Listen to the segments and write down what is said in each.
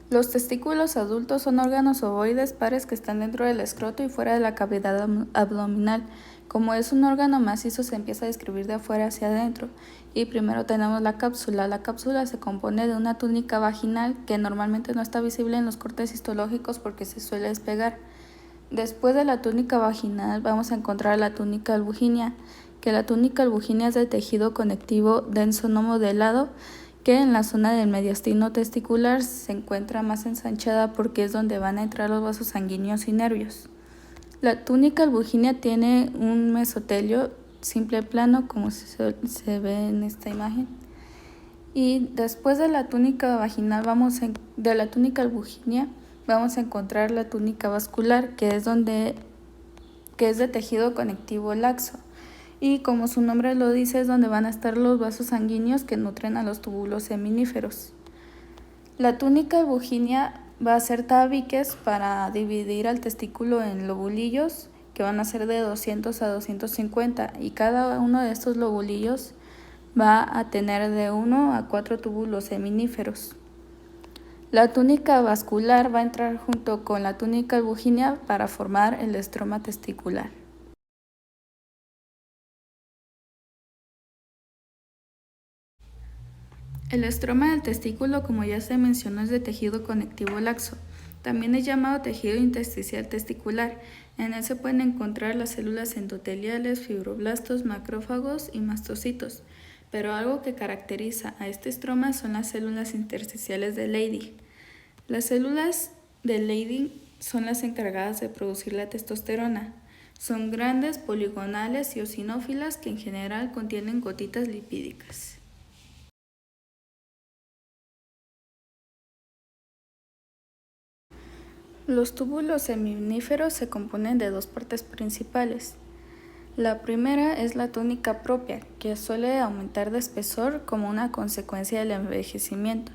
Los testículos adultos son órganos ovoides pares que están dentro del escroto y fuera de la cavidad abdominal. Como es un órgano macizo, se empieza a describir de afuera hacia adentro. Y primero tenemos la cápsula. La cápsula se compone de una túnica vaginal que normalmente no está visible en los cortes histológicos porque se suele despegar. Después de la túnica vaginal vamos a encontrar la túnica albuginea, que la túnica albuginea es de tejido conectivo denso no modelado, que en la zona del mediastino testicular se encuentra más ensanchada porque es donde van a entrar los vasos sanguíneos y nervios. La túnica albuginea tiene un mesotelio simple plano, como se ve en esta imagen. Y después de la túnica vaginal, de la túnica albuginea, vamos a encontrar la túnica vascular, que es de tejido conectivo laxo. Y como su nombre lo dice, es donde van a estar los vasos sanguíneos que nutren a los túbulos seminíferos. La túnica albuginea va a ser tabiques para dividir al testículo en lobulillos, que van a ser de 200 a 250, y cada uno de estos lobulillos va a tener de 1 a 4 túbulos seminíferos. La túnica vascular va a entrar junto con la túnica albuginea para formar el estroma testicular. El estroma del testículo, como ya se mencionó, es de tejido conectivo laxo. También es llamado tejido intersticial testicular. En él se pueden encontrar las células endoteliales, fibroblastos, macrófagos y mastocitos. Pero algo que caracteriza a este estroma son las células intersticiales de Leydig. Las células de Leydig son las encargadas de producir la testosterona. Son grandes, poligonales y eosinófilas que en general contienen gotitas lipídicas. Los túbulos seminíferos se componen de dos partes principales. La primera es la túnica propia, que suele aumentar de espesor como una consecuencia del envejecimiento,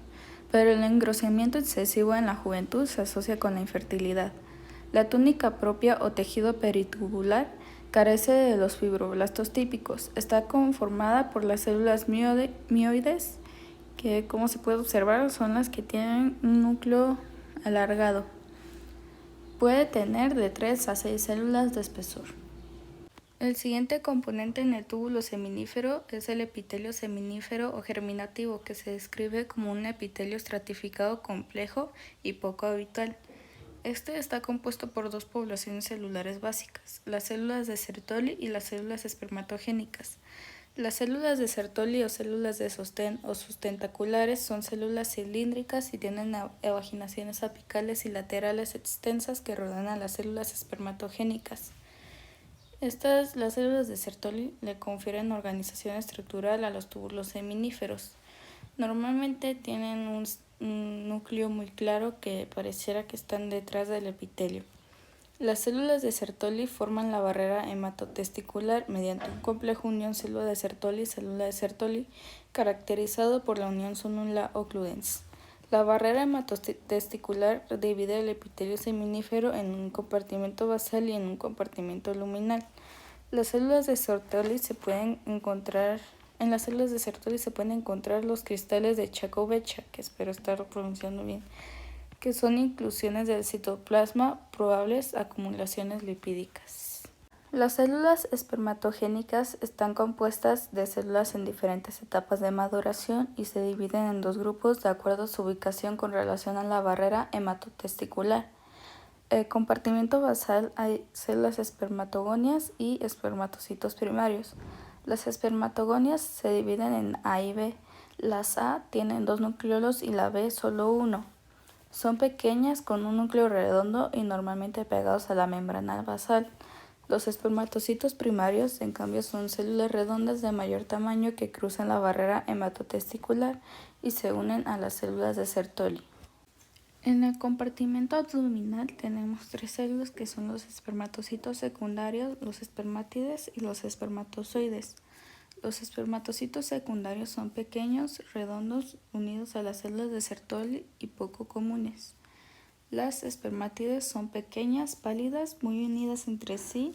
pero el engrosamiento excesivo en la juventud se asocia con la infertilidad. La túnica propia o tejido peritubular carece de los fibroblastos típicos. Está conformada por las células mioides, que como se puede observar son las que tienen un núcleo alargado. Puede tener de 3 a 6 células de espesor. El siguiente componente en el túbulo seminífero es el epitelio seminífero o germinativo, que se describe como un epitelio estratificado complejo y poco habitual. Este está compuesto por dos poblaciones celulares básicas, las células de Sertoli y las células espermatogénicas. Las células de Sertoli o células de sostén o sustentaculares son células cilíndricas y tienen evaginaciones apicales y laterales extensas que rodean a las células espermatogénicas. Las células de Sertoli le confieren organización estructural a los túbulos seminíferos. Normalmente tienen un núcleo muy claro que pareciera que están detrás del epitelio. Las células de Sertoli forman la barrera hematotesticular mediante un complejo unión célula de Sertoli caracterizado por la unión sonula-occludens. La barrera hematotesticular divide el epitelio seminífero en un compartimento basal y en un compartimento luminal. En las células de Sertoli se pueden encontrar los cristales de Charcot-Becher, que espero estar pronunciando bien, que son inclusiones del citoplasma, probables acumulaciones lipídicas. Las células espermatogénicas están compuestas de células en diferentes etapas de maduración y se dividen en dos grupos de acuerdo a su ubicación con relación a la barrera hematotesticular. El compartimento basal hay células espermatogonias y espermatocitos primarios. Las espermatogonias se dividen en A y B. Las A tienen dos nucleolos y la B solo uno. Son pequeñas con un núcleo redondo y normalmente pegados a la membrana basal. Los espermatocitos primarios, en cambio, son células redondas de mayor tamaño que cruzan la barrera hematotesticular y se unen a las células de Sertoli. En el compartimento abdominal tenemos tres células que son los espermatocitos secundarios, los espermátides y los espermatozoides. Los espermatocitos secundarios son pequeños, redondos, unidos a las células de Sertoli y poco comunes. Las espermátides son pequeñas, pálidas, muy unidas entre sí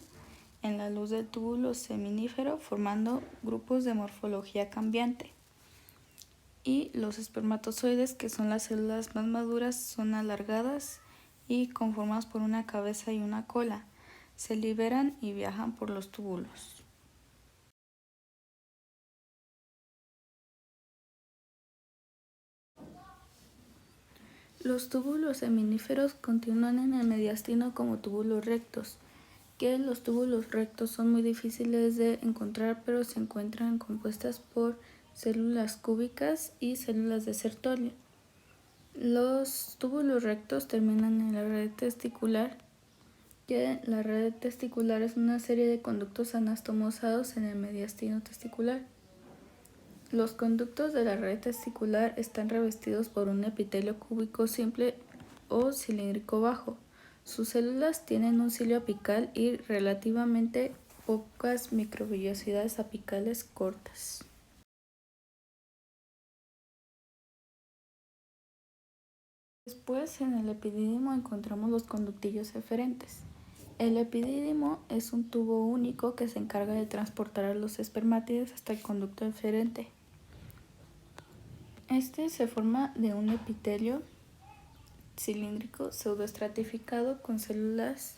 en la luz del túbulo seminífero, formando grupos de morfología cambiante. Y los espermatozoides, que son las células más maduras, son alargadas y conformadas por una cabeza y una cola. Se liberan y viajan por los túbulos. Los túbulos seminíferos continúan en el mediastino como túbulos rectos, que los túbulos rectos son muy difíciles de encontrar, pero se encuentran compuestas por células cúbicas y células de Sertolio. Los túbulos rectos terminan en la red testicular, que la red testicular es una serie de conductos anastomosados en el mediastino testicular. Los conductos de la red testicular están revestidos por un epitelio cúbico simple o cilíndrico bajo. Sus células tienen un cilio apical y relativamente pocas microvellosidades apicales cortas. Después, en el epidídimo encontramos los conductillos eferentes. El epidídimo es un tubo único que se encarga de transportar a los espermátidos hasta el conducto eferente. Este se forma de un epitelio cilíndrico pseudoestratificado con células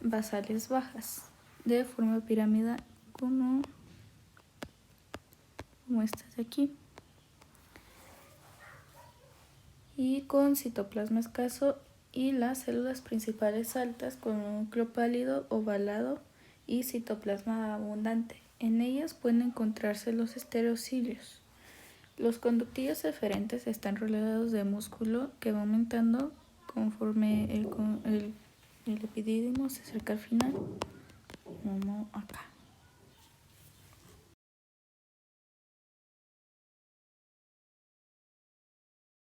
basales bajas, de forma piramidal, como esta de aquí, y con citoplasma escaso, y las células principales altas con un núcleo pálido ovalado y citoplasma abundante. En ellas pueden encontrarse los estereocilios. Los conductillos eferentes están rodeados de músculo que va aumentando conforme el epidídimo se acerca al final, como acá.